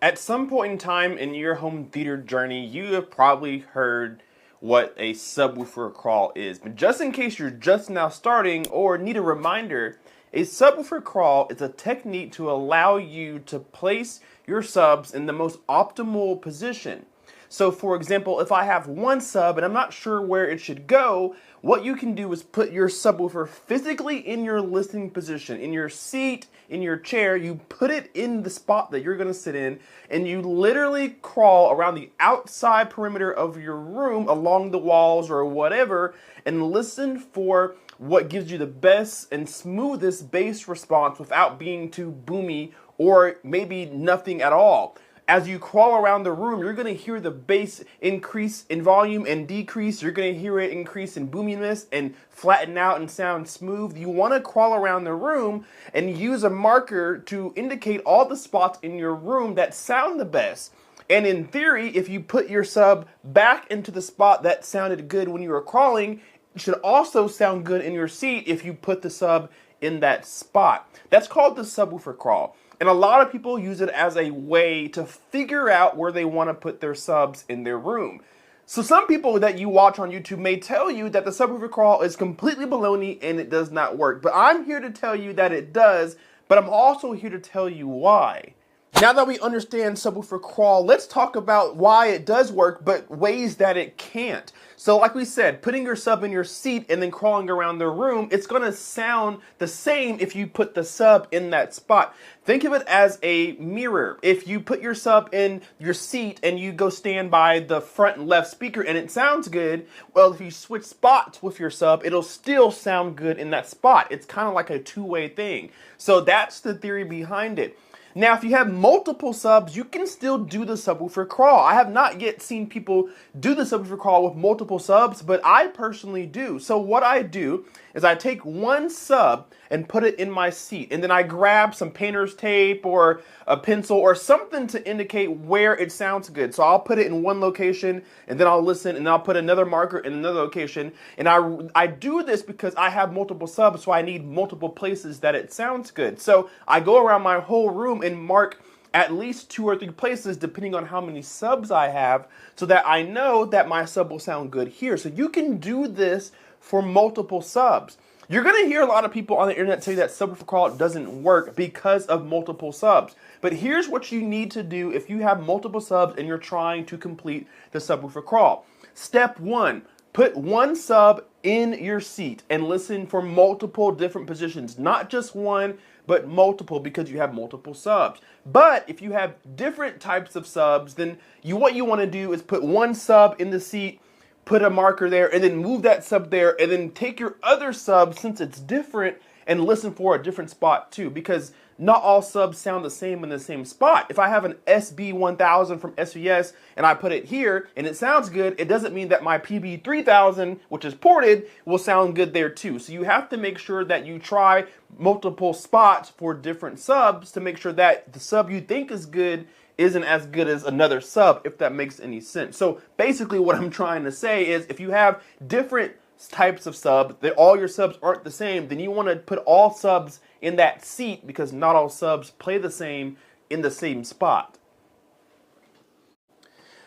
At some point in time in your home theater journey, you have probably heard what a subwoofer crawl is. But just in case you're just now starting or need a reminder, a subwoofer crawl is a technique to allow you to place your subs in the most optimal position. So for example, if I have one sub and I'm not sure where it should go, what you can do is put your subwoofer physically in your listening position, in your seat, in your chair. You put it in the spot that you're going to sit in, and you literally crawl around the outside perimeter of your room, along the walls or whatever, and listen for what gives you the best and smoothest bass response without being too boomy or maybe nothing at all. As you crawl around the room, you're going to hear the bass increase in volume and decrease. You're going to hear it increase in boominess and flatten out and sound smooth. You want to crawl around the room and use a marker to indicate all the spots in your room that sound the best. And in theory, if you put your sub back into the spot that sounded good when you were crawling, it should also sound good in your seat if you put the sub in that spot. That's called the subwoofer crawl. And a lot of people use it as a way to figure out where they want to put their subs in their room. So some people that you watch on YouTube may tell you that the subwoofer crawl is completely baloney and it does not work. But I'm here to tell you that it does, but I'm also here to tell you why. Now that we understand subwoofer crawl, let's talk about why it does work, but ways that it can't. So like we said, putting your sub in your seat and then crawling around the room, it's going to sound the same if you put the sub in that spot. Think of it as a mirror. If you put your sub in your seat and you go stand by the front and left speaker and it sounds good, well, if you switch spots with your sub, it'll still sound good in that spot. It's kind of like a two-way thing. So that's the theory behind it. Now, if you have multiple subs, you can still do the subwoofer crawl. I have not yet seen people do the subwoofer crawl with multiple subs, but I personally do. So what I do is I take one sub and put it in my seat, and then I grab some painter's tape or a pencil or something to indicate where it sounds good. So I'll put it in one location, and then I'll listen, and then I'll put another marker in another location. And I do this because I have multiple subs, so I need multiple places that it sounds good. So I go around my whole room and mark at least 2 or 3 places depending on how many subs I have, so that I know that my sub will sound good here. So you can do this for multiple subs. You're going to hear a lot of people on the internet say that subwoofer crawl doesn't work because of multiple subs. But here's what you need to do if you have multiple subs and you're trying to complete the subwoofer crawl. Step 1, put one sub in your seat and listen for multiple different positions. Not just one, but multiple, because you have multiple subs. But if you have different types of subs, then what you want to do is put one sub in the seat, put a marker there, and then move that sub there, and then take your other sub, since it's different, and listen for a different spot too, because not all subs sound the same in the same spot. If I have an SB1000 from SVS and I put it here and it sounds good, it doesn't mean that my PB3000, which is ported, will sound good there too. So you have to make sure that you try multiple spots for different subs to make sure that the sub you think is good isn't as good as another sub, if that makes any sense. So basically what I'm trying to say is, if you have different types of subs, that all your subs aren't the same, then you want to put all subs in that seat, because not all subs play the same in the same spot.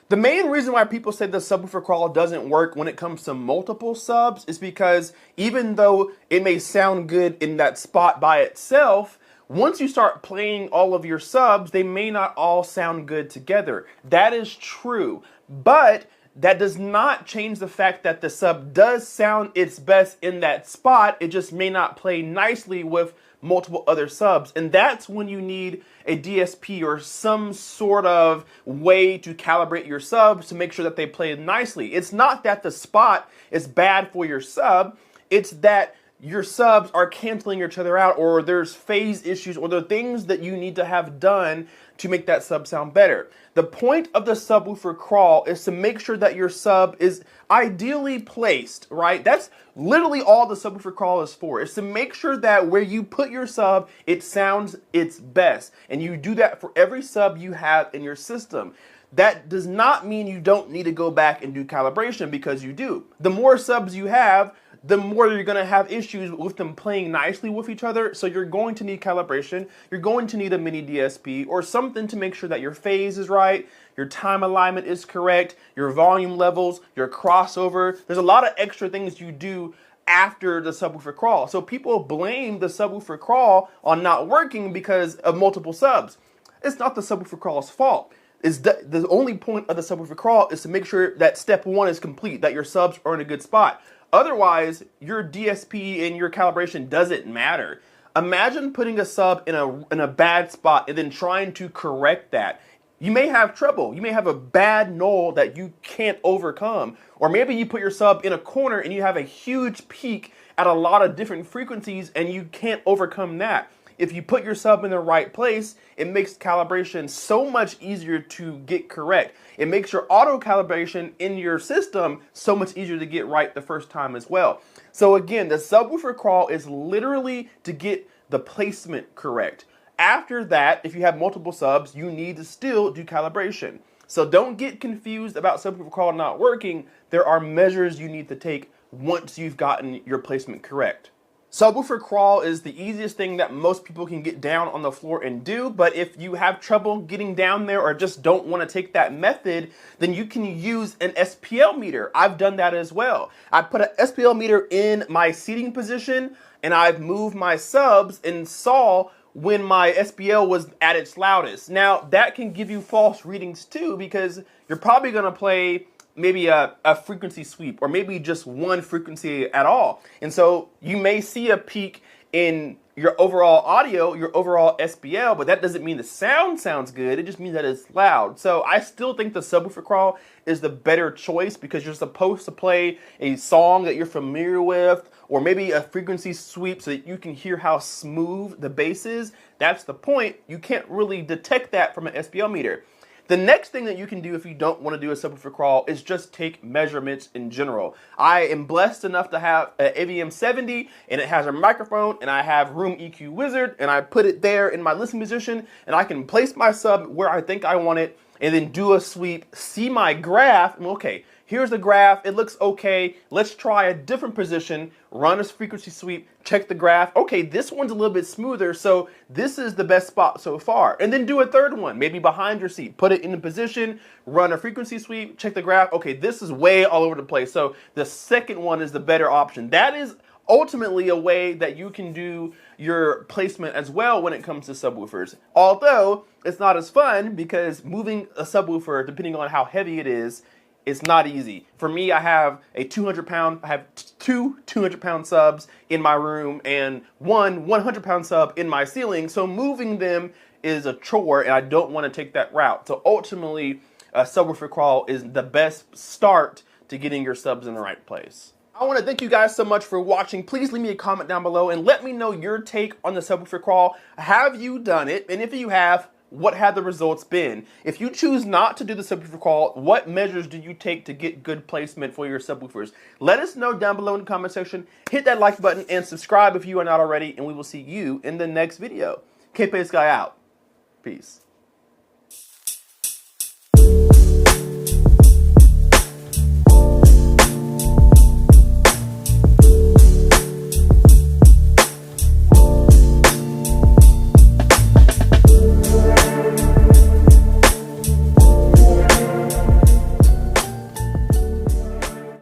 The main reason why people say the subwoofer crawl doesn't work when it comes to multiple subs is because even though it may sound good in that spot by itself, once you start playing all of your subs, they may not all sound good together. That is true, but that does not change the fact that the sub does sound its best in that spot. It just may not play nicely with multiple other subs. And that's when you need a DSP or some sort of way to calibrate your subs to make sure that they play nicely. It's not that the spot is bad for your sub, it's that your subs are canceling each other out, or there's phase issues, or there are things that you need to have done to make that sub sound better. The point of the subwoofer crawl is to make sure that your sub is ideally placed, right? That's literally all the subwoofer crawl is for. It's to make sure that where you put your sub, it sounds its best. And you do that for every sub you have in your system. That does not mean you don't need to go back and do calibration, because you do. The more subs you have, the more you're going to have issues with them playing nicely with each other. So you're going to need calibration. You're going to need a mini DSP or something to make sure that your phase is right, your time alignment is correct, your volume levels, your crossover. There's a lot of extra things you do after the subwoofer crawl. So people blame the subwoofer crawl on not working because of multiple subs. It's not the subwoofer crawl's fault. The only point of the subwoofer crawl is to make sure that step one is complete, that your subs are in a good spot. Otherwise, your DSP and your calibration doesn't matter. Imagine putting a sub in a bad spot and then trying to correct that. You may have trouble. You may have a bad null that you can't overcome. Or maybe you put your sub in a corner and you have a huge peak at a lot of different frequencies and you can't overcome that. If you put your sub in the right place, it makes calibration so much easier to get correct. It makes your auto calibration in your system so much easier to get right the first time as well. So again, the subwoofer crawl is literally to get the placement correct. After that, if you have multiple subs, you need to still do calibration. So don't get confused about subwoofer crawl not working. There are measures you need to take once you've gotten your placement correct. Subwoofer crawl is the easiest thing that most people can get down on the floor and do, but if you have trouble getting down there or just don't want to take that method, then you can use an SPL meter. I've done that as well. I put an SPL meter in my seating position and I've moved my subs and saw when my SPL was at its loudest. Now that can give you false readings too, because you're probably going to play maybe a frequency sweep or maybe just one frequency at all. And so you may see a peak in your overall audio, your overall SPL, but that doesn't mean the sound sounds good. It just means that it's loud. So I still think the subwoofer crawl is the better choice because you're supposed to play a song that you're familiar with or maybe a frequency sweep so that you can hear how smooth the bass is. That's the point. You can't really detect that from an SPL meter. The next thing that you can do if you don't want to do a subwoofer crawl is just take measurements in general. I am blessed enough to have an AVM 70 and it has a microphone and I have Room EQ Wizard and I put it there in my listening position and I can place my sub where I think I want it and then do a sweep, see my graph, and okay, here's the graph, it looks okay, let's try a different position, run a frequency sweep, check the graph, okay, this one's a little bit smoother, so this is the best spot so far. And then do a third one, maybe behind your seat, put it in a position, run a frequency sweep, check the graph, okay, this is way all over the place, so the second one is the better option. That is ultimately a way that you can do your placement as well when it comes to subwoofers. Although, it's not as fun because moving a subwoofer, depending on how heavy it is, it's not easy. For me, I have a 200-pound, I have two 200-pound subs in my room and one 100-pound sub in my ceiling, so moving them is a chore and I don't want to take that route. So ultimately, a subwoofer crawl is the best start to getting your subs in the right place. I want to thank you guys so much for watching. Please leave me a comment down below and let me know your take on the subwoofer crawl. Have you done it? And if you have, what have the results been? If you choose not to do the subwoofer crawl, what measures do you take to get good placement for your subwoofers? Let us know down below in the comment section. Hit that like button and subscribe if you are not already, and we will see you in the next video. Kpaceguy out. Peace.